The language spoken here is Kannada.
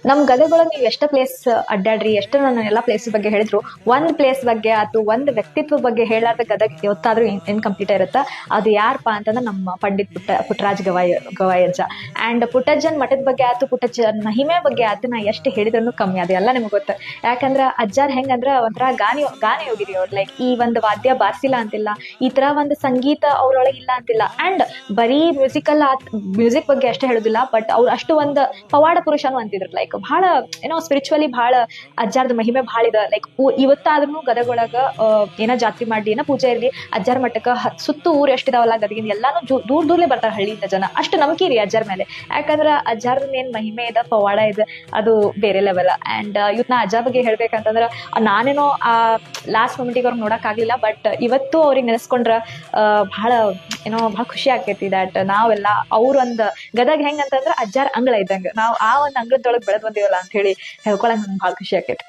ನಮ್ ಗದಗೊಳಗ್ ನೀವ್ ಎಷ್ಟ ಪ್ಲೇಸ್ ಅಡ್ಡಾಡ್ರಿ, ಎಷ್ಟು ನಾನು ಎಲ್ಲಾ ಪ್ಲೇಸ್ ಬಗ್ಗೆ ಹೇಳಿದ್ರು, ಒಂದ್ ಪ್ಲೇಸ್ ಬಗ್ಗೆ ಆತು, ಒಂದ್ ವ್ಯಕ್ತಿತ್ವ ಬಗ್ಗೆ ಹೇಳಾರ್ದ ಗದಗ್ ಯಾವತ್ತಾದ್ರೂ ಇನ್ಕಂಪ್ಲೀಟ್ ಇರುತ್ತ. ಅದು ಯಾರಪ್ಪಾ ಅಂತಂದ್ರೆ ನಮ್ಮ ಪಂಡಿತ್ ಪುಟ್ಟರಾಜ್ ಗವಾಯಜ್ಜ. ಅಂಡ್ ಪುಟ್ಟಜ್ಜನ್ ಮಠದ ಬಗ್ಗೆ ಆತು, ಪುಟ್ಟಜ್ಜನ್ ಮಹಿಮೆ ಬಗ್ಗೆ ಆತು, ನಾ ಎಷ್ಟು ಹೇಳಿದ್ರು ಕಮ್ಮಿ. ಅದೆಲ್ಲ ನಿಮ್ಗೆ ಗೊತ್ತ. ಯಾಕಂದ್ರ ಅಜ್ಜಾರ್ ಹೆಂಗಂದ್ರ ಒಂಥರ ಗಾನ ಯೋಗಿರಿ ಅವ್ರು. ಲೈಕ್ ಈ ಒಂದು ವಾದ್ಯ ಬಾರ್ಸಿಲ್ಲ ಅಂತಿಲ್ಲ, ಈ ತರ ಒಂದು ಸಂಗೀತ ಅವ್ರೊಳಗೆ ಇಲ್ಲ ಅಂತಿಲ್ಲ. ಅಂಡ್ ಬರೀ ಮ್ಯೂಸಿಕ್ ಬಗ್ಗೆ ಅಷ್ಟೇ ಹೇಳುದಿಲ್ಲ, ಬಟ್ ಅವ್ರು ಅಷ್ಟು ಒಂದು ಪವಾಡ ಪುರುಷನು ಅಂತಿದ್ರು. ಲೈಕ್ ಬಹಳ ಏನೋ ಸ್ಪಿರಿಚುವಲಿ ಬಹಳ ಅಜ್ಜಾರ್ದ ಮಹಿಮೆ ಬಹಳ ಇದೆ. ಲೈಕ್ ಇವತ್ತಾದ್ರೂ ಗದಗೊಳಗ ಏನೋ ಜಾತ್ರೆ ಮಾಡ್ಲಿ, ಏನೋ ಪೂಜೆ ಇರ್ಲಿ, ಅಜ್ಜಾರ್ ಮಠಕ್ಕ ಸುತ್ತು ಊರ್ ಎಷ್ಟಿದಾವಲ್ಲ ಗದಗಿಂದ ಎಲ್ಲಾನು ದೂರದಲ್ಲೇ ಬರ್ತಾರ ಹಳ್ಳಿಯಿಂದ ಜನ. ಅಷ್ಟು ನಂಬಿಕೆ ರೀ ಅಜ್ಜಾರ್ ಮೇಲೆ. ಯಾಕಂದ್ರ ಅಜ್ಜಾರ್ದ ಏನ್ ಮಹಿಮೆ ಇದೆ, ಪವಾಡ ಇದೆ, ಅದು ಬೇರೆ ಲೆವೆಲ್. ಅಂಡ್ ಇವತ್ ನಾ ಅಜ್ಜ ಬಗ್ಗೆ ಹೇಳ್ಬೇಕಂತಂದ್ರ ನಾನೇನೋ ಆ ಲಾಸ್ಟ್ ಮೊಮೆಂಟಿಗೆ ಅವ್ರಿಗೆ ನೋಡಕ್ ಆಗ್ಲಿಲ್ಲ, ಬಟ್ ಇವತ್ತು ಅವ್ರಿಗೆ ನೆನೆಸ್ಕೊಂಡ್ರ ಬಹಳ ಬಹಳ ಖುಷಿ ಆಕೈತಿ. ದಟ್ ನಾವೆಲ್ಲ ಅವ್ರ ಒಂದ್ ಗದಗ್ ಹೆಂಗಂತಂದ್ರ ಅಜ್ಜಾರ್ ಅಂಗಳ ಇದ್ದಂಗ, ನಾವ್ ಆ ಒಂದ್ ಅಂಗಳದೊಳಗ್ ಬೆಳೆದ್ ಬಂದಿವಲ್ಲ ಅಂತ ಹೇಳಿ ಹೇಳ್ಕೊಳಕ್ ನಂಗೆ ಬಹಳ ಖುಷಿ ಆಕೈತಿ.